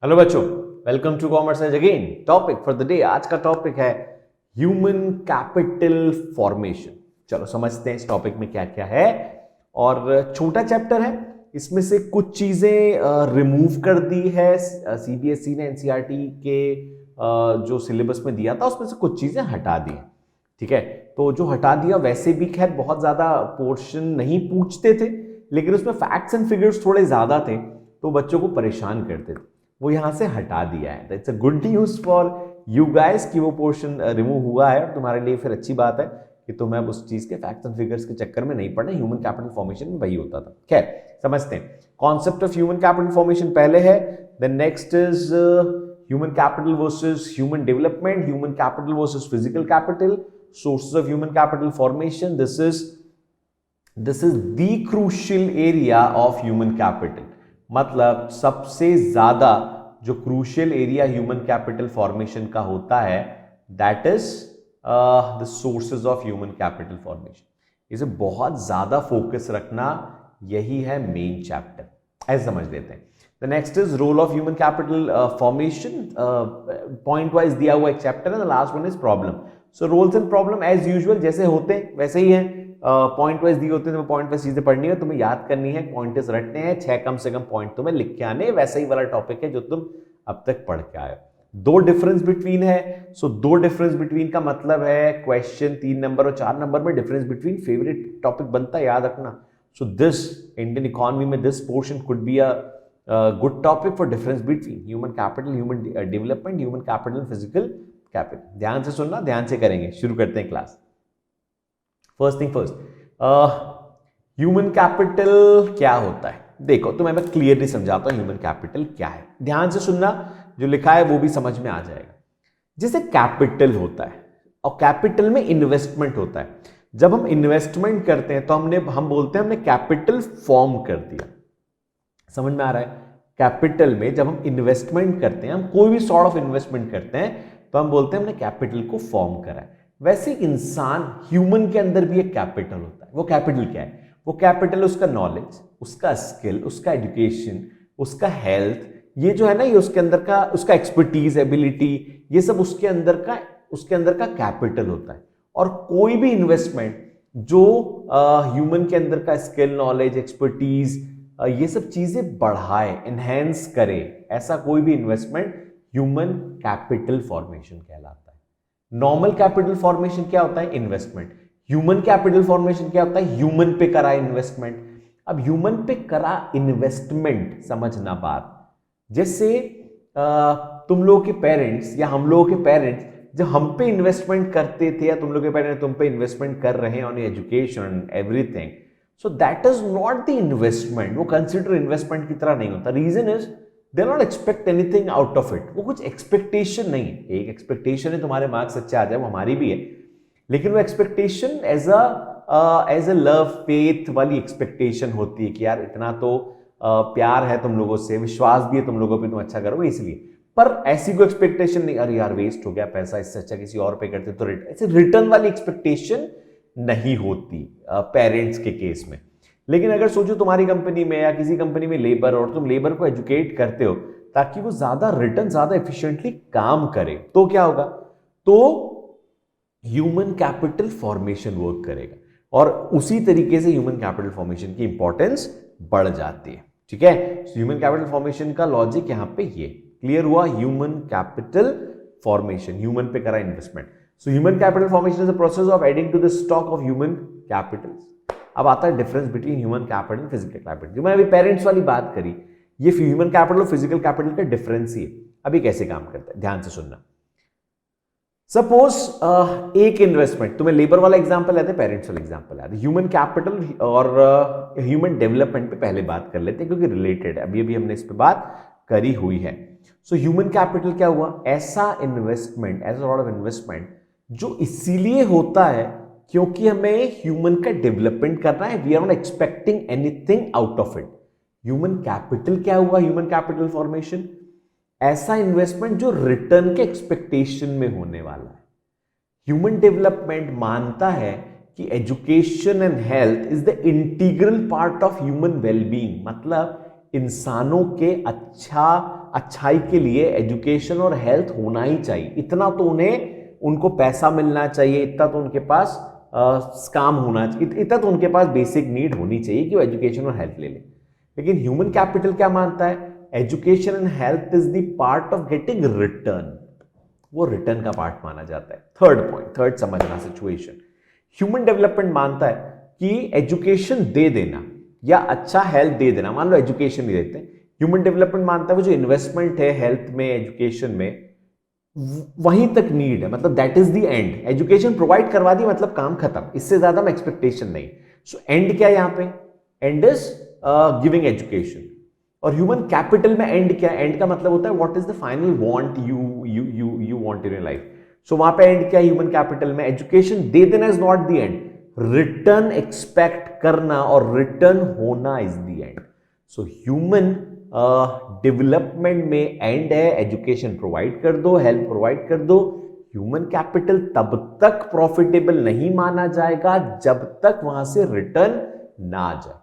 Hello बच्चों, welcome to commerce edge again. Topic for the day, आज का topic है ह्यूमन कैपिटल फॉर्मेशन। चलो समझते हैं इस टॉपिक में क्या क्या है। और छोटा चैप्टर है, इसमें से कुछ चीजें रिमूव कर दी है सीबीएसई ने एनसीईआरटी के जो सिलेबस में दिया था उसमें से कुछ चीजें हटा दी हैं। ठीक है, तो जो हटा दिया वैसे भी खैर बहुत ज्यादा पोर्शन नहीं पूछते थे, लेकिन उसमें फैक्ट्स एंड फिगर्स थोड़े ज्यादा थे तो बच्चों को परेशान करते थे। वो यहां से हटा दिया है। It's a good news for you guys कि वो पोर्शन रिमूव हुआ है, और तुम्हारे लिए फिर अच्छी बात है कि तुम्हें अब उस चीज के फैक्ट्स एंड फिगर्स के चक्कर में नहीं पड़ना। ह्यूमन कैपिटल फॉर्मेशन में वही होता था। खैर समझते हैं। Concept of human capital formation पहले है, then next is human capital versus human development, human capital versus physical capital, sources of human capital formation. This is the crucial area of human capital. मतलब सबसे ज्यादा जो crucial area human capital formation का होता है, that is the sources of human capital formation. इसे बहुत ज्यादा फोकस रखना, यही है मेन चैप्टर। ऐसे समझ लेते हैं। The next is role of human capital formation, point wise दिया हुआ एक चैप्टर है। The last one is problem. So roles and problem as usual जैसे होते हैं वैसे ही है, पॉइंट वाइज दिए होते हैं। तुम्हें पॉइंट वाइज चीजें पढ़नी है, तुम्हें याद करनी है, पॉइंट्स रटने हैं, 6 कम से कम पॉइंट तुम्हें लिख के आने। वैसा ही वाला टॉपिक है जो तुम अब तक पढ़ के आए। दो डिफरेंस बिटवीन है। सो दो डिफरेंस बिटवीन का मतलब है क्वेश्चन 3 नंबर और 4 नंबर में डिफरेंस बिटवीन फेवरेट टॉपिक बनता है, याद रखना। सो दिस इंडियन इकोनॉमी में this portion could be a good topic for difference between human capital, human development, human capital, physical capital. ध्यान से सुनना, ध्यान से करेंगे। शुरू करते हैं class. First thing first, human capital क्या होता है? देखो तो मैं क्लियरली समझाता हूं ह्यूमन कैपिटल क्या है। ध्यान से सुनना, जो लिखा है वो भी समझ में आ जाएगा। जैसे कैपिटल होता है और कैपिटल में इन्वेस्टमेंट होता है। जब हम इन्वेस्टमेंट करते हैं तो हम बोलते हैं हमने कैपिटल फॉर्म कर दिया। समझ में आ रहा है? कैपिटल में जब हम इन्वेस्टमेंट करते हैं, हम कोई भी सॉर्ट ऑफ इन्वेस्टमेंट करते हैं तो हम बोलते हैं हमने कैपिटल को फॉर्म करा है। वैसे इंसान ह्यूमन के अंदर भी एक कैपिटल होता है। वो कैपिटल क्या है? वो कैपिटल उसका नॉलेज, उसका स्किल, उसका एजुकेशन, उसका हेल्थ, ये जो है ना, ये उसके अंदर का, उसका एक्सपर्टीज, एबिलिटी, ये सब उसके अंदर का कैपिटल होता है। और कोई भी इन्वेस्टमेंट जो ह्यूमन के अंदर का स्किल, नॉलेज, एक्सपर्टीज, ये सब चीजें बढ़ाए, एनहेंस करे, ऐसा कोई भी इन्वेस्टमेंट ह्यूमन कैपिटल फॉर्मेशन कहलाता है। नॉर्मल कैपिटल फॉर्मेशन क्या होता है? इन्वेस्टमेंट। ह्यूमन कैपिटल फॉर्मेशन क्या होता है? ह्यूमन पे करा इन्वेस्टमेंट। अब ह्यूमन पे करा इन्वेस्टमेंट, समझना बात। जैसे तुम लोगों के पेरेंट्स या हम लोगों के पेरेंट्स जब हम पे इन्वेस्टमेंट करते थे, या तुम लोग के पेरेंट्स तुम पे इन्वेस्टमेंट कर रहे हैं on education, everything, so that is not the investment. वो कंसिडर इन्वेस्टमेंट की तरह नहीं होता। Reason is they not expect anything out of it. वो कुछ एक्सपेक्टेशन नहीं है। एक एक्सपेक्टेशन है तुम्हारे मार्क्स अच्छे आ जाए, वो हमारी भी है, लेकिन वो expectation as a love faith वाली एक्सपेक्टेशन होती है कि यार इतना तो प्यार है तुम लोगों से, विश्वास भी है तुम लोगों पे, तुम अच्छा करोगे इसलिए। पर ऐसी कोई एक्सपेक्टेशन नहीं, अरे यार वेस्ट हो गया पैसा, इससे अच्छा किसी और पे करते तो ऐसे रिटर्न वाली एक्सपेक्टेशन नहीं होती पेरेंट्स के केस में। लेकिन अगर सोचो तुम्हारी कंपनी में या किसी कंपनी में लेबर, और तुम लेबर को एजुकेट करते हो ताकि वो ज्यादा रिटर्न, ज्यादा एफिशिएंटली काम करे, तो क्या होगा? तो ह्यूमन कैपिटल फॉर्मेशन वर्क करेगा, और उसी तरीके से ह्यूमन कैपिटल फॉर्मेशन की इंपॉर्टेंस बढ़ जाती है। ठीक है, ह्यूमन कैपिटल फॉर्मेशन का लॉजिक यहां पे ये क्लियर हुआ। ह्यूमन कैपिटल फॉर्मेशन, ह्यूमन पे करा investment. So human capital formation is the process of adding to the stock of human capital. अब आता है difference between human capital and physical capital. जो मैंने अभी पेरेंट्स वाली बात करी, ये ह्यूमन कैपिटल और फिजिकल कैपिटल का डिफरेंस ही है। अभी कैसे काम करता है, ध्यान से सुनना। सपोज एक इन्वेस्टमेंट, तुम्हें लेबर वाला एग्जांपल याद है, पेरेंट्स वाला एग्जांपल याद है, ह्यूमन कैपिटल और ह्यूमन डेवलपमेंट पे पहले बात कर लेते हैं क्योंकि रिलेटेड है। अभी अभी हमने इस पे बात करी हुई है। सो ह्यूमन कैपिटल क्या हुआ? ऐसा इन्वेस्टमेंट, ऐसा सॉर्ट ऑफ इन्वेस्टमेंट जो इसीलिए होता है क्योंकि हमें ह्यूमन का डेवलपमेंट करना है। We are not expecting anything out of it. Human capital क्या हुआ? ह्यूमन कैपिटल फॉर्मेशन ऐसा इन्वेस्टमेंट जो रिटर्न के एक्सपेक्टेशन में होने वाला है। ह्यूमन डेवलपमेंट मानता है कि education and health is the integral part of human wellbeing. मतलब इंसानों के अच्छाई के लिए एजुकेशन और हेल्थ होना ही चाहिए। इतना तो उनको पैसा मिलना चाहिए, इतना तो उनके पास काम होना चाहिए, इतना तो उनके पास बेसिक नीड होनी चाहिए कि वो एजुकेशन और हेल्थ ले ले। लेकिन ह्यूमन कैपिटल क्या मानता है? Education and health is the part of getting return, वो रिटर्न का पार्ट माना जाता है। थर्ड पॉइंट, थर्ड समझना सिचुएशन, ह्यूमन डेवलपमेंट मानता है कि एजुकेशन दे देना या अच्छा हेल्थ दे देना, मान लो एजुकेशन नहीं देते, ह्यूमन डेवलपमेंट मानता है वो जो इन्वेस्टमेंट है हेल्थ में, एजुकेशन में, वहीं तक नीड है, मतलब that is the and. Education provide करवा दी मतलब काम खत्म, इससे ज्यादा में एक्सपेक्टेशन नहीं। सो एंड क्या है यहां पे? End is giving education. और ह्यूमन कैपिटल में एंड क्या है? एंड का मतलब होता है what is the final want you want in your life. So वहां पे एंड क्या है ह्यूमन कैपिटल में? एजुकेशन दे देना is not the end, return expect करना और रिटर्न होना is the end. So human development में एंड है एजुकेशन प्रोवाइड कर दो, हेल्थ प्रोवाइड कर दो। ह्यूमन कैपिटल तब तक प्रॉफिटेबल नहीं माना जाएगा जब तक वहां से रिटर्न ना आ जाए।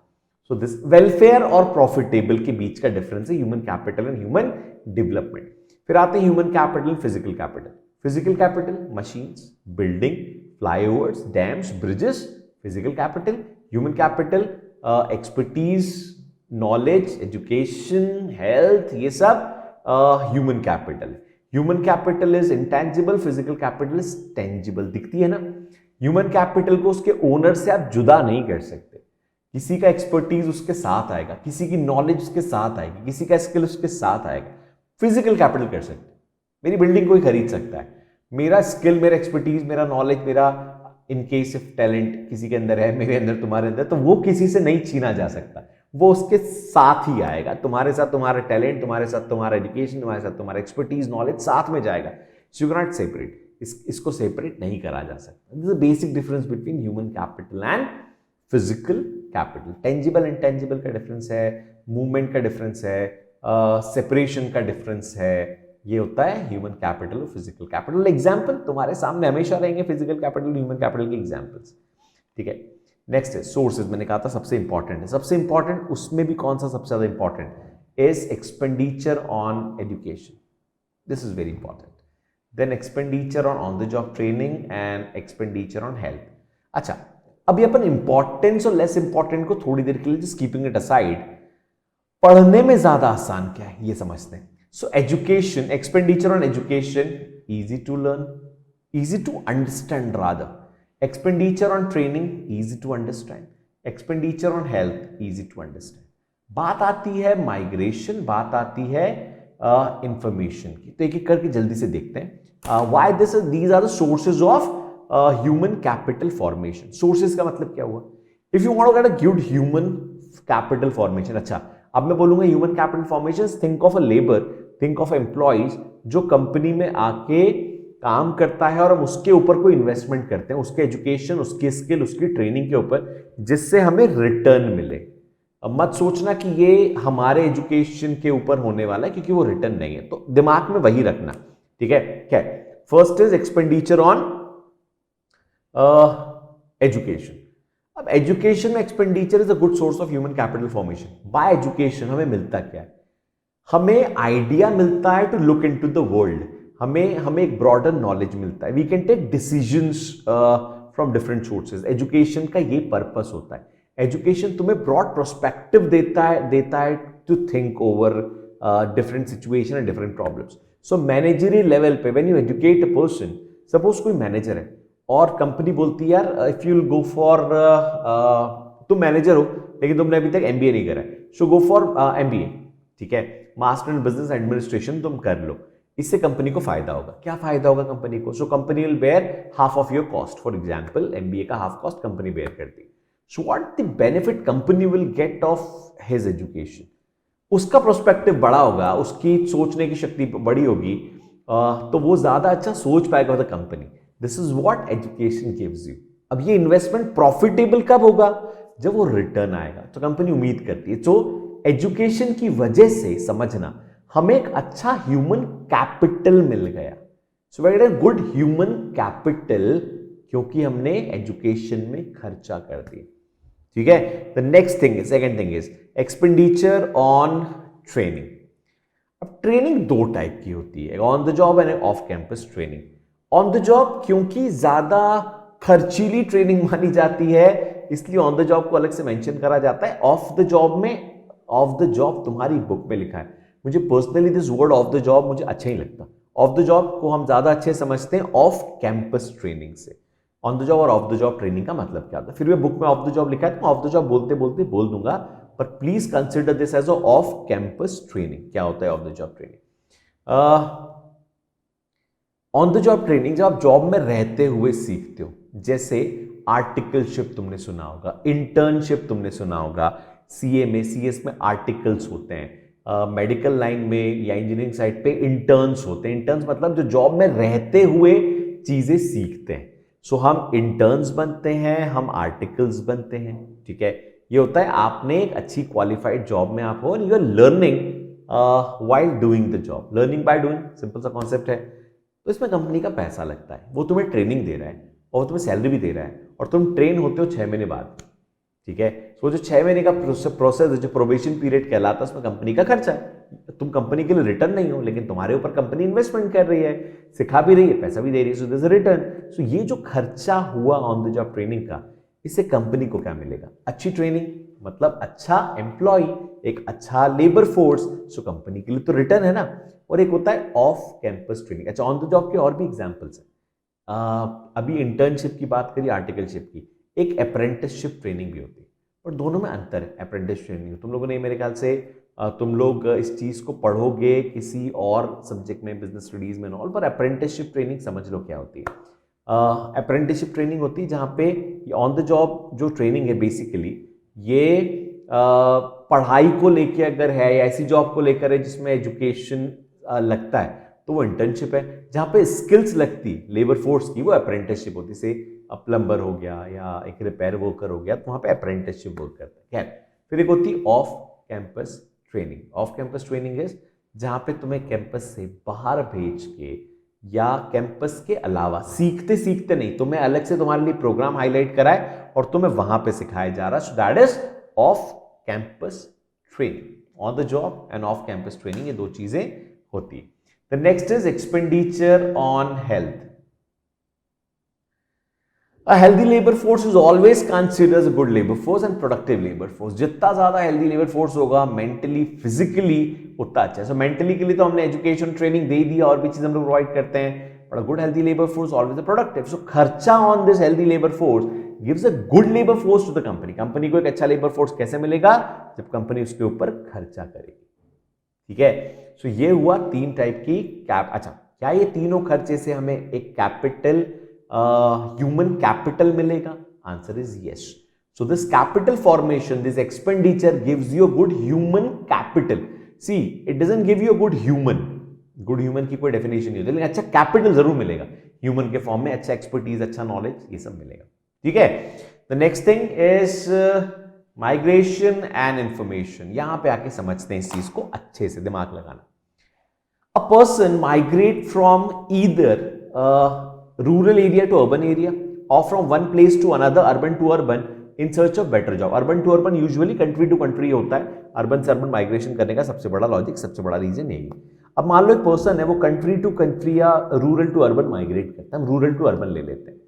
सो दिस वेलफेयर और प्रॉफिटेबल के बीच का डिफरेंस है human capital and human development. फिर आते हैं human capital and physical capital. Physical capital machines, building, flyovers, dams, bridges, physical capital. Human capital expertise, knowledge, education, health, ये सब human capital. Human capital is intangible, physical capital is tangible. दिखती है ना, human capital को उसके owner से आप जुदा नहीं कर सकते। किसी का एक्सपर्टीज उसके साथ आएगा, किसी की नॉलेज उसके साथ आएगी, किसी का स्किल उसके साथ आएगा। फिजिकल कैपिटल कर सकते, मेरी बिल्डिंग कोई खरीद सकता है, मेरा स्किल, मेरा एक्सपर्टीज, मेरा नॉलेज, मेरा इन केस ऑफ टैलेंट किसी के अंदर है, मेरे अंदर, तुम्हारे अंदर, तो वो किसी से नहीं छीना जा सकता, वो उसके साथ ही आएगा। तुम्हारे साथ तुम्हारा टैलेंट, तुम्हारे साथ तुम्हारा एजुकेशन, तुम्हारे साथ तुम्हारा एक्सपर्टीज, नॉलेज साथ में जाएगा। So you can not separate, इसको सेपरेट नहीं करा जा सकता। This is the basic difference between human capital and physical capital. Tangible and intangible का डिफरेंस है, मूवमेंट का डिफरेंस है, सेपरेशन का डिफरेंस है, ये होता है ह्यूमन कैपिटल और फिजिकल कैपिटल। एग्जाम्पल तुम्हारे सामने हमेशा रहेंगे, फिजिकल कैपिटल, ह्यूमन कैपिटल के एग्जाम्पल्स। ठीक है, नेक्स्ट है सोर्सेज। मैंने कहा था सबसे इंपॉर्टेंट है, सबसे इंपॉर्टेंट उसमें भी कौन सा सबसे ज्यादा important is expenditure on education. This is very important. Then expenditure on the job training and expenditure on health. अच्छा, अभी अपन इंपॉर्टेंस और लेस इंपॉर्टेंट को थोड़ी देर के लिए जस्ट कीपिंग इट असाइड, पढ़ने में ज्यादा आसान क्या है ये समझते हैं। सो education, expenditure on education, easy to learn, easy to understand rather. Expenditure on training, easy to understand. Expenditure on health, easy to understand. बात आती है माइग्रेशन, बात आती है इंफॉर्मेशन की, तो एक एक करके जल्दी से देखते हैं। Why this is, these are the sources of human capital formation. Sources का मतलब क्या हुआ? If you want to get a good human capital formation, अच्छा, अब मैं बोलूंगा human capital formations, think of a labor, think of employees जो company में आके काम करता है और हम उसके ऊपर कोई इन्वेस्टमेंट करते हैं, उसके एजुकेशन, उसकी स्किल, उसकी ट्रेनिंग के ऊपर, जिससे हमें रिटर्न मिले। अब मत सोचना कि ये हमारे एजुकेशन के ऊपर होने वाला है, क्योंकि वो रिटर्न नहीं है, तो दिमाग में वही रखना। ठीक है, क्या first is expenditure on education. अब एजुकेशन में expenditure is a good source of human capital formation. By education हमें मिलता क्या है? हमें आइडिया मिलता है to look into the world, हमें एक ब्रॉडर नॉलेज मिलता है, we can take decisions from different sources. Education का ये पर्पस होता है, एजुकेशन तुम्हें ब्रॉड प्रोस्पेक्टिव देता है to think over different situation and different problems. So managerial level पे when you educate a person, suppose कोई मैनेजर है और कंपनी बोलती है यार if you will go for, तुम मैनेजर हो लेकिन तुमने अभी तक एमबीए नहीं करा है, सो गो फॉर एमबीए, ठीक है, मास्टर इन बिजनेस एडमिनिस्ट्रेशन तुम कर लो, इससे कंपनी को फायदा होगा। क्या फायदा होगा कंपनी को? So company will bear half of your cost. For example MBA का हाफ कॉस्ट कंपनी बेयर करती। So what the benefit company will get of his education? उसका प्रोस्पेक्टिव बड़ा होगा, उसकी सोचने की शक्ति बड़ी होगी, तो वो ज्यादा अच्छा सोच पाएगा the company. This is what education gives you. अब ये इन्वेस्टमेंट प्रॉफिटेबल कब होगा? जब वो रिटर्न आएगा, तो कंपनी उम्मीद करती है। तो एजुकेशन की वजह से समझना हमें एक अच्छा ह्यूमन कैपिटल मिल गया। So we get a good human capital क्योंकि हमने एजुकेशन में खर्चा कर दिया। ठीक है, the next thing is, second thing is expenditure on training. अब ट्रेनिंग दो टाइप की होती है, on the job and off campus training. On the job क्योंकि ज्यादा खर्चीली ट्रेनिंग मानी जाती है, इसलिए ऑन द जॉब को अलग से मेंशन करा जाता है। ऑफ द जॉब में, ऑफ द जॉब तुम्हारी बुक में लिखा है, मुझे personally this word of the job मुझे अच्छा ही लगता। ऑफ द जॉब को हम ज्यादा अच्छे समझते हैं ऑफ कैंपस ट्रेनिंग से। ऑन द जॉब और ऑफ द जॉब ट्रेनिंग का मतलब क्या होता है, फिर भी बुक में ऑफ द जॉब लिखा है तो ऑफ द जॉब बोलते बोलते बोल दूंगा, पर please consider this as off campus training. क्या होता है off the job training? On the job training जब आप जॉब में रहते हुए सीखते हो, जैसे आर्टिकलशिप तुमने सुना होगा, इंटर्नशिप तुमने सुना होगा, सीए में, सीएस में आर्टिकल्स होते हैं, मेडिकल लाइन में या इंजीनियरिंग साइड पे इंटर्न्स होते हैं। इंटर्न्स मतलब जो जॉब में रहते हुए चीजें सीखते हैं। सो हम इंटर्न्स बनते हैं, हम आर्टिकल्स बनते हैं, ठीक है। ये होता है आपने एक अच्छी क्वालिफाइड जॉब में आप हो, you are learning while doing the job. Learning by doing, simple सा कॉन्सेप्ट है। तो इसमें कंपनी का पैसा लगता है, वो तुम्हें ट्रेनिंग दे रहा है और वो तुम्हें सैलरी भी दे रहा है, और तुम ट्रेन होते हो 6 महीने बाद, ठीक है। तो जो 6 महीने का प्रोसेस, जो प्रोबेशन पीरियड कहलाता है, उसमें कंपनी का खर्चा है। तुम कंपनी के लिए रिटर्न नहीं हो, लेकिन तुम्हारे ऊपर कंपनी इन्वेस्टमेंट कर रही है, सिखा भी रही है, पैसा भी दे रही है, सो दिस रिटर्न। सो ये जो खर्चा हुआ ऑन द जॉब ट्रेनिंग का, इससे कंपनी को क्या मिलेगा? अच्छी ट्रेनिंग, मतलब अच्छा एम्प्लॉय, एक अच्छा लेबर फोर्स। सो कंपनी के लिए तो रिटर्न है ना। और एक होता है ऑफ कैंपस ट्रेनिंग। अच्छा, ऑन द जॉब के और भी एग्जांपल्स हैं। अभी इंटर्नशिप की बात करी, आर्टिकलशिप की, एक अप्रेंटिसशिप ट्रेनिंग भी होती है, और दोनों में अंतर है। अप्रेंटिस ट्रेनिंग तुम लोगों ने, मेरे ख्याल से तुम लोग इस चीज को पढ़ोगे किसी और सब्जेक्ट में, बिजनेस स्टडीज में ऑल, पर अप्रेंटिसशिप ट्रेनिंग समझ लो क्या होती है। अप्रेंटिसशिप ट्रेनिंग होती है जहाँ पे ऑन द जॉब जो ट्रेनिंग है बेसिकली ये पढ़ाई को लेके अगर है, या ऐसी जॉब को लेकर है जिसमें एजुकेशन लगता है, तो वो इंटर्नशिप है। जहाँ पे स्किल्स लगती लेबर फोर्स की, वो अप्रेंटिसशिप होती। से प्लम्बर हो गया या एक रिपेयर वर्कर हो गया, तो वहाँ पे अप्रेंटिसशिप वर्क करता है। खैर, फिर एक होती of campus training. Of campus training is जहाँ पे तुम्हें कैंपस से बाहर भेज के या कैंपस के अलावा सीखते सीखते नहीं, तुम्हें अलग से तुम्हारे लिए प्रोग्राम हाईलाइट कराए और तुम्हें वहां पे सिखाया जा रहा है। सो that is of campus training. On the job and off campus training, ये दो चीजें होती है। The next is expenditure on health. A healthy labor force is always considered as a good labor force and productive labor force. जितना ज्यादा healthy labour force होगा mentally physically, उतना अच्छा है। सो मेंटली के लिए तो हमने एजुकेशन ट्रेनिंग दे दी और भी चीज हम लोग प्रोवाइड करते हैं, but a good healthy labour force always a productive. So खर्चा on this healthy labour force gives a good labour force to the company. Company को एक अच्छा लेबर फोर्स कैसे मिलेगा? जब कंपनी उसके ऊपर खर्चा करेगी, ठीक है। सो ये हुआ तीन टाइप की कैप। अच्छा, क्या ये तीनों खर्चे से हमें एक कैपिटल, ह्यूमन कैपिटल मिलेगा? Answer is yes. So this capital formation, this expenditure gives you a good human capital. See, it doesn't give you a good human. Good human की कोई डेफिनेशन नहीं होती, लेकिन अच्छा कैपिटल जरूर मिलेगा ह्यूमन के फॉर्म में। अच्छा एक्सपर्टीज, अच्छा नॉलेज, ये सब मिलेगा, ठीक है। The next thing is migration and information. यहां पे आके समझते हैं इस चीज को अच्छे से, दिमाग लगाना। A person migrate from either rural area to urban area or from one place to another, urban to urban, in search of better job. Urban to urban usually country to country होता है। urban से urban migration करने का सबसे बड़ा logic, सबसे बड़ा reason यही। अब मान लो एक पर्सन है, वो कंट्री टू कंट्री या रूरल टू अर्बन माइग्रेट करता है। हम रूरल टू अर्बन ले लेते हैं।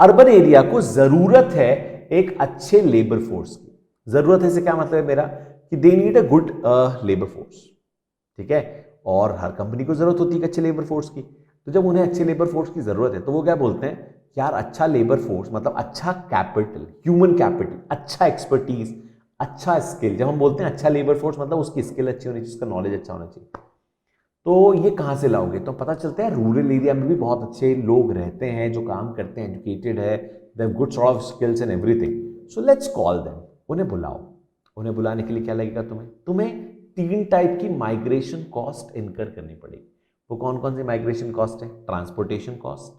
अर्बन एरिया को जरूरत है एक अच्छे लेबर फोर्स की। जरूरत है से क्या मतलब है मेरा, कि they need a good labour force, ठीक है। और हर कंपनी को जरूरत होती है अच्छे लेबर फोर्स की। तो जब उन्हें अच्छे लेबर फोर्स की जरूरत है, तो वो क्या बोलते हैं, यार अच्छा लेबर फोर्स मतलब अच्छा कैपिटल, ह्यूमन कैपिटल, अच्छा एक्सपर्टीज, अच्छा स्किल। जब हम बोलते हैं अच्छा लेबर फोर्स, मतलब उसकी स्किल अच्छी होनी चाहिए, उसका नॉलेज अच्छा होना चाहिए। तो ये कहाँ से लाओगे? तो पता चलता है रूरल एरिया में भी बहुत अच्छे लोग रहते हैं जो काम करते हैं, एजुकेटेड है, they have good sort of skills and everything. So let's call them, उन्हें बुलाओ। उन्हें बुलाने के लिए क्या लगेगा तुम्हें? तुम्हें तीन टाइप की माइग्रेशन कॉस्ट इनकर करनी पड़ेगी। वो कौन कौन सी माइग्रेशन कॉस्ट है? Transportation cost,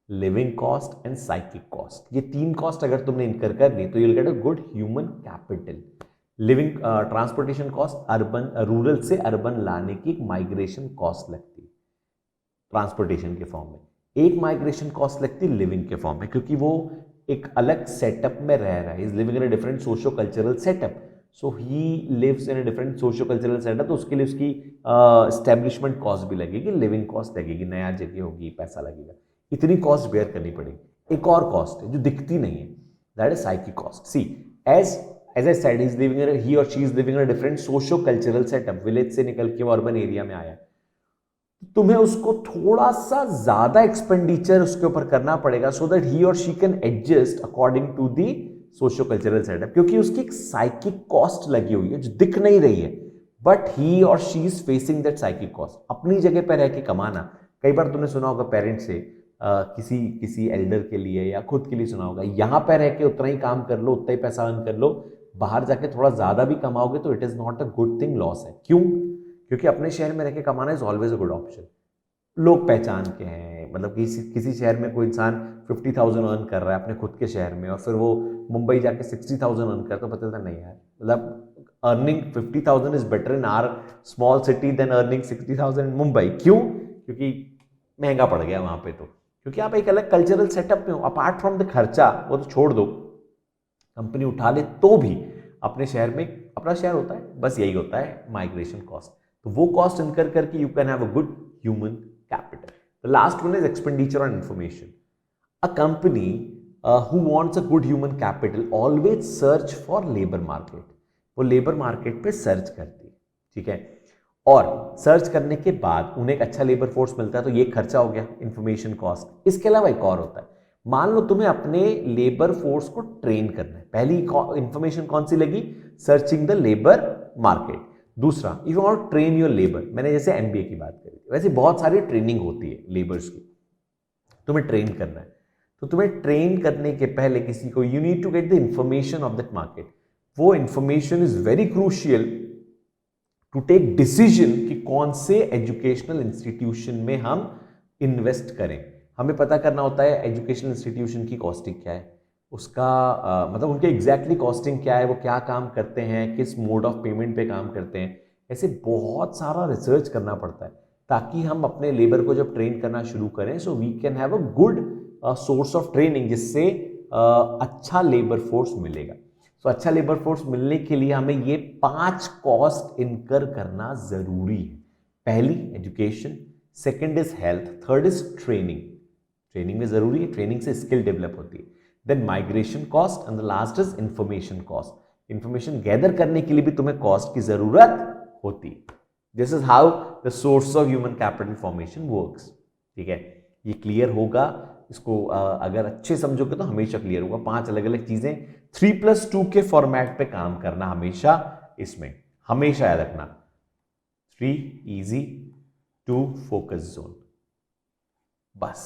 living cost and psychic cost. ये तीन कॉस्ट अगर तुमने इनकर कर ली तो you will get a good human capital. Living transportation cost, urban rural से अर्बन लाने की एक माइग्रेशन कॉस्ट लगती है ट्रांसपोर्टेशन के फॉर्म में। एक माइग्रेशन कॉस्ट लगती है लिविंग के फॉर्म में, क्योंकि वो एक अलग सेटअप में रह रहा है, is living in a different socio cultural setup. So he lives in a different socio cultural setup, तो उसके लिए उसकी एस्टेब्लिशमेंट कॉस्ट भी लगेगी, लिविंग कॉस्ट लगेगी, नया जगह होगी, पैसा लगेगा, इतनी कॉस्ट बेयर करनी पड़ेगी। एक और कॉस्ट है जो दिखती नहीं है, that is psychic cost. See as I said, he और she is living in a different socio cultural setup, village से निकल के वो अर्बन एरिया में आया, तुम्हें उसको थोड़ा सा ज्यादा एक्सपेंडिचर उसके ऊपर करना पड़ेगा सो दैट ही और she can adjust according to the socio cultural setup, क्योंकि उसकी एक साइकिक कॉस्ट लगी हुई है जो दिख नहीं रही है, बट ही और she is facing that psychic cost. अपनी जगह पर रह के कमाना, कई बार तुमने सुना होगा पेरेंट्स से किसी किसी एल्डर के लिए या खुद के लिए सुना होगा, यहां पर रह के उतना ही काम कर लो, उतना ही पैसा अर्न कर लो, बाहर जाके थोड़ा ज्यादा भी कमाओगे तो it is not a good thing, loss है। क्यों? क्योंकि अपने शहर में रह के कमाना is always a good option, लोग पहचान के हैं, मतलब किसी शहर में कोई इंसान 50,000 अर्न कर रहा है अपने खुद के शहर में और फिर वो मुंबई जाके 60,000 अर्न करता, तो पता चलता नहीं यार, मतलब earning 50,000 is better in our small city than earning 60,000 in Mumbai. क्यों? क्योंकि महंगा पड़ गया वहां पे, तो क्योंकि आप एक अलग कल्चरल सेटअप में हो। अपार्ट फ्रॉम द खर्चा, वो तो छोड़ दो, कंपनी उठा ले तो भी अपने शहर में, अपना शहर होता है, बस यही होता है माइग्रेशन कॉस्ट, तो वो कॉस्ट इनकर करके you can have a good human capital. The last one is expenditure on information. A company who wants a good human capital always search for labor market. वो labor market पे search करती है, ठीक है, और search करने के बाद उन्हें एक अच्छा लेबर फोर्स मिलता है, तो ये खर्चा हो गया, इंफॉर्मेशन कॉस्ट। इसके अलावा एक और होता है, मान लो तुम्हें अपने लेबर फोर्स को ट्रेन करना है, पहली इंफॉर्मेशन कौन सी लगी? Searching the labour market. दूसरा, if you want train your labour, मैंने जैसे एमबीए की बात करी, वैसे बहुत सारी ट्रेनिंग होती है लेबर्स की, तुम्हें ट्रेन करना है, तो तुम्हें ट्रेन करने के पहले किसी को, you need to get the information of that market. वो information is very crucial to take decision कि कौन से एजुकेशनल इंस्टीट्यूशन में हम इन्वेस्ट करें। हमें पता करना होता है एजुकेशनल इंस्टीट्यूशन की कॉस्टिंग क्या है, उसका मतलब उनके एग्जैक्टली कॉस्टिंग क्या है, वो क्या काम करते हैं, किस मोड ऑफ पेमेंट पे काम करते हैं, ऐसे बहुत सारा रिसर्च करना पड़ता है ताकि हम अपने लेबर को जब ट्रेन करना शुरू करें, so we can have a good source of training, जिससे अच्छा लेबर फोर्स मिलेगा। सो अच्छा लेबर फोर्स मिलने के लिए हमें ये 5 कॉस्ट इनकर करना जरूरी है। पहली education, second is health, third is training, training में जरूरी है, ट्रेनिंग से स्किल डेवलप होती है, then migration cost and the last is information cost. Information gather करने के लिए भी तुम्हें कॉस्ट की जरूरत होती है। This is how the source of human capital formation works, ठीक है, ये क्लियर होगा। इसको अगर अच्छे समझोगे तो हमेशा क्लियर होगा। 5 अलग अलग चीजें, 3+2 के फॉर्मेट पे काम करना हमेशा, इसमें हमेशा याद रखना, 3 इजी, 2 फोकस जोन, बस।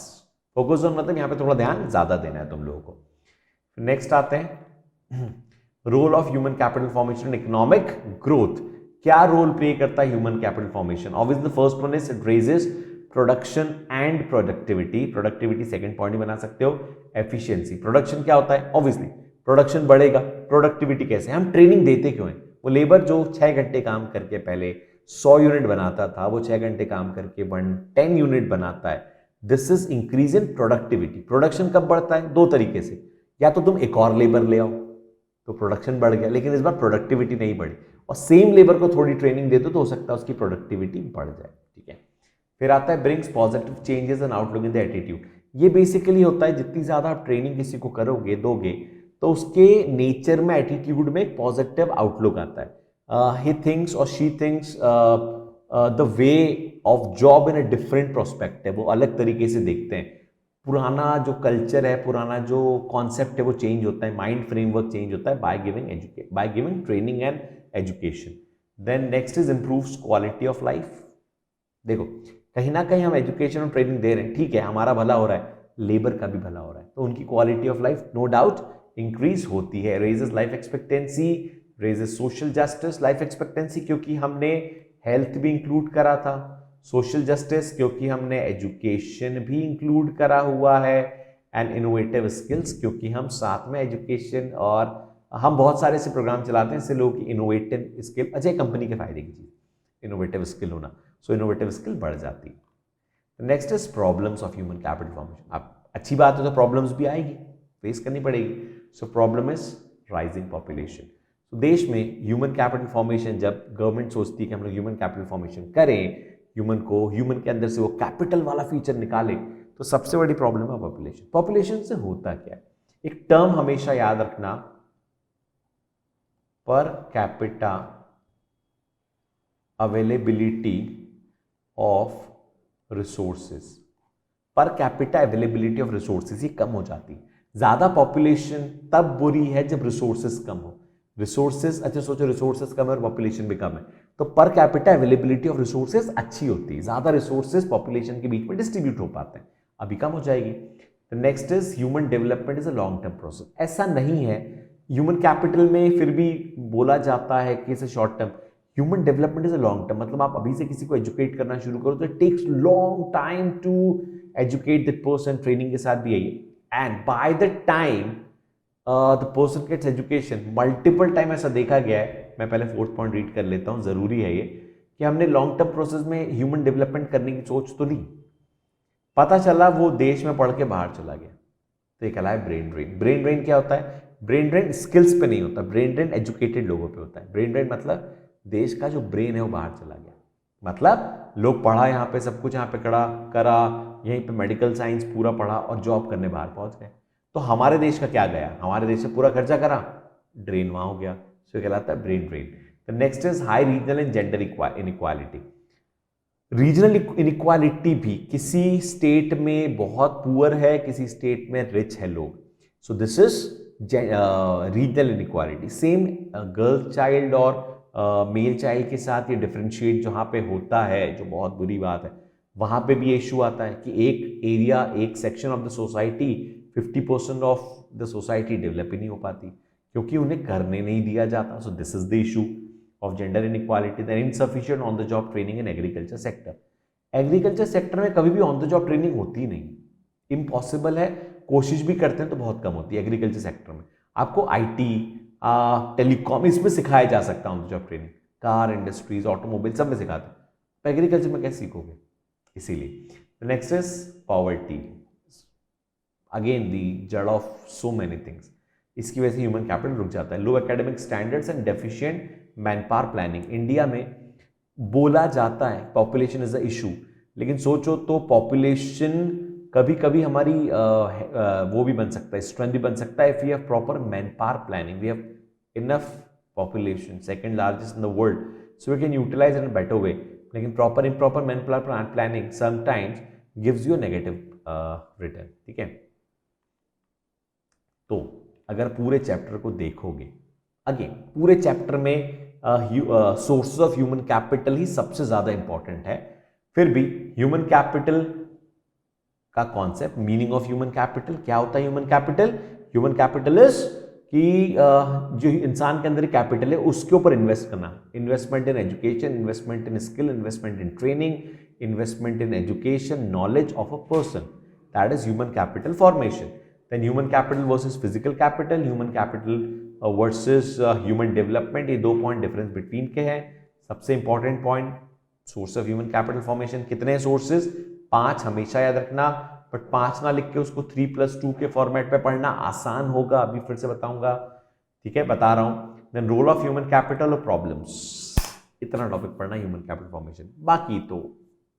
फोकस जोन मतलब यहां पे थोड़ा ध्यान ज्यादा देना है तुम लोगों को। नेक्स्ट आते हैं, role of human capital formation in economic growth. क्या रोल प्ले करता है human capital formation? Obviously first one is it raises production and productivity, productivity second point बना सकते हो। एफिशिएंसी, प्रोडक्शन क्या होता है? ऑब्वियसली प्रोडक्शन बढ़ेगा, प्रोडक्टिविटी कैसे? हम ट्रेनिंग देते क्यों हैं? वो लेबर जो 6 घंटे काम करके पहले 100 यूनिट बनाता था, वो 6 घंटे काम करके 10 यूनिट बनाता है। This is increase in productivity. Production कब बढ़ता है? 2 तरीके से, या तो तुम एक और लेबर ले आओ तो प्रोडक्शन बढ़ गया, लेकिन इस बार प्रोडक्टिविटी नहीं बढ़ी, और सेम लेबर को थोड़ी ट्रेनिंग दे दो तो हो सकता है उसकी प्रोडक्टिविटी बढ़ जाए, ठीक है। फिर आता है brings positive changes and outlook in the attitude. ये बेसिकली होता है जितनी ज्यादा आप ट्रेनिंग किसी को करोगे, दोगे, तो उसके नेचर में, एटीट्यूड में एक पॉजिटिव आउटलुक आता है। ही थिंक्स और she thinks the way of job in a different prospective, वो अलग तरीके से देखते हैं। पुराना जो कल्चर है, पुराना जो कॉन्सेप्ट है वो चेंज होता है, माइंड फ्रेमवर्क चेंज होता है by giving training and education. Then next is improves quality of life. देखो, कहीं ना कहीं हम एजुकेशन और ट्रेनिंग दे रहे हैं, ठीक है, हमारा भला हो रहा है, लेबर का भी भला हो रहा है, तो उनकी quality of life no doubt increase होती है। Raises life expectancy, raises social justice, life expectancy क्योंकि हमने हेल्थ भी इंक्लूड करा था, सोशल जस्टिस क्योंकि हमने एजुकेशन भी इंक्लूड करा हुआ है, एंड इनोवेटिव स्किल्स क्योंकि हम साथ में एजुकेशन और हम बहुत सारे ऐसे प्रोग्राम चलाते हैं इससे लोगों की इनोवेटिव स्किल, अच्छा कंपनी के फायदे की चीज इनोवेटिव स्किल होना, सो इनोवेटिव स्किल बढ़ जाती है। Next is problems of human capital formation. अब अच्छी बात है तो प्रॉब्लम्स भी आएगी, फेस करनी पड़ेगी। So problem is rising population. तो देश में ह्यूमन कैपिटल फॉर्मेशन, जब गवर्नमेंट सोचती है कि हम लोग ह्यूमन कैपिटल फॉर्मेशन करें, ह्यूमन के अंदर से वो कैपिटल वाला फीचर निकाले, तो सबसे बड़ी प्रॉब्लम है पॉपुलेशन। पॉपुलेशन से होता क्या है, एक टर्म हमेशा याद रखना, per capita availability of resources. Per capita availability of resources ये कम हो जाती है। ज्यादा पॉपुलेशन तब बुरी है जब रिसोर्सेज कम हो। रिसोर्सेज, अच्छा सोचो, रिसोर्सेज कम है और पॉपुलेशन भी कम है, तो per capita availability of resources अच्छी होती है, ज्यादा रिसोर्सेज पॉपुलेशन के बीच में डिस्ट्रीब्यूट हो पाते हैं, अभी कम हो जाएगी। Next is human development is a long term process. ऐसा नहीं है, ह्यूमन कैपिटल में फिर भी बोला जाता है कि इसे short term, human development is a long term, मतलब आप अभी से किसी को एजुकेट करना शुरू करो तो it takes long time to educate that person, training के साथ भी यही है, and by the time the person gets education, multiple time ऐसा देखा गया है। मैं पहले फोर्थ पॉइंट रीड कर लेता हूं, जरूरी है ये, कि हमने लॉन्ग टर्म प्रोसेस में ह्यूमन डेवलपमेंट करने की सोच तो ली, पता चला वो देश में पढ़ के बाहर चला गया, तो ये कहलाए ब्रेन ड्रेन। ब्रेन ड्रेन क्या होता है? ब्रेन ड्रेन स्किल्स पे नहीं होता, ब्रेन ड्रेन एजुकेटेड लोगों पे होता है। ब्रेन ड्रेन मतलब देश का जो ब्रेन है वो बाहर चला गया, मतलब लोग पढ़ा यहाँ पे, सब कुछ यहाँ पे करा करा, यहीं पे मेडिकल साइंस पूरा पढ़ा और जॉब करने बाहर पहुंच गए। तो हमारे देश का क्या गया? हमारे देश से पूरा खर्चा करा, ड्रेन वहां हो गया, सो कहलाता है brain drain. Next is high regional and gender inequality. Regional inequality भी, किसी स्टेट में बहुत पुअर है, किसी स्टेट में रिच है लोग, सो this is regional inequality. Same girl child और मेल चाइल्ड के साथ ये डिफरेंशिएट जहाँ पे होता है, जो बहुत बुरी बात है, वहाँ पे भी ये इशू आता है कि एक एरिया, एक section of the society, 50% of the society develop ही नहीं हो पाती क्योंकि उन्हें करने नहीं दिया जाता। So this is the issue of gender inequality, then insufficient on the job training in agriculture sector। Agriculture sector में कभी भी ऑन द जॉब ट्रेनिंग होती नहीं, इम्पॉसिबल है, कोशिश भी करते हैं तो बहुत कम होती है। एग्रीकल्चर सेक्टर में आपको आईटी, टेलीकॉम, इसमें सिखाया जा सकता है on the job training, car industries, automobile, सब में सिखाते हैं, तो एग्रीकल्चर में कैसे सीखोगे? इसीलिए next is poverty, again the जड़ ऑफ सो मेनी थिंग्स। इसकी वजह से ह्यूमन कैपिटल रुक जाता है। Low academic standards and deficient manpower planning. India में बोला जाता है पॉपुलेशन इज अ इशू, लेकिन सोचो तो पॉपुलेशन कभी कभी हमारी वो भी बन सकता है, स्ट्रेंथ भी बन सकता है, if you have proper manpower planning, we have enough population, second largest in the world, so we can utilise in a better way. लेकिन proper improper manpower planning sometimes gives you negative return. ठीक है, तो अगर पूरे chapter को देखोगे, again पूरे chapter में सोर्सेज ऑफ ह्यूमन कैपिटल ही सबसे ज्यादा इंपॉर्टेंट है, फिर भी ह्यूमन कैपिटल का concept, meaning of human capital, क्या होता है human capital? Human capital is कि जो इंसान के अंदर कैपिटल है उसके ऊपर इन्वेस्ट करना, investment in education, investment in skill, investment in training, investment in education, knowledge of a person, that is human capital formation. Then human capital versus physical capital, human capital versus human development, ये 2 point difference between के हैं। सबसे important point, source of human capital formation, कितने sources? 5 हमेशा याद रखना, but 5 ना लिख के उसको 3+2 के फॉर्मेट पे पढ़ना आसान होगा, अभी फिर से बताऊंगा, ठीक है, बता रहा हूं। Then role of human capital और प्रॉब्लम्स, इतना टॉपिक पढ़ना ह्यूमन कैपिटल फॉर्मेशन, बाकी तो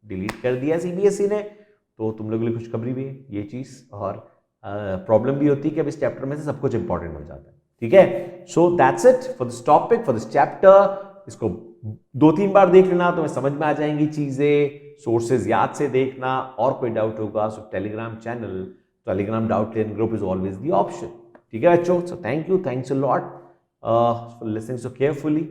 डिलीट कर दिया सीबीएसई ने, तो तुम लोग के लिए खुशखबरी भी है ये चीज, और प्रॉब्लम भी होती है कि अब इस चैप्टर में से सब कुछ इंपॉर्टेंट हो जाता है। ठीक है, so that's it for this topic, for this chapter. इसको 2-3 बार देख लेना, तुम्हें समझ में आ जाएंगी चीजें, सोर्सेज याद से देखना, और कोई डाउट होगा सो Telegram channel, Telegram doubt clearing group is always the option. ठीक है बच्चों, so thank you, thanks a lot for listening so carefully.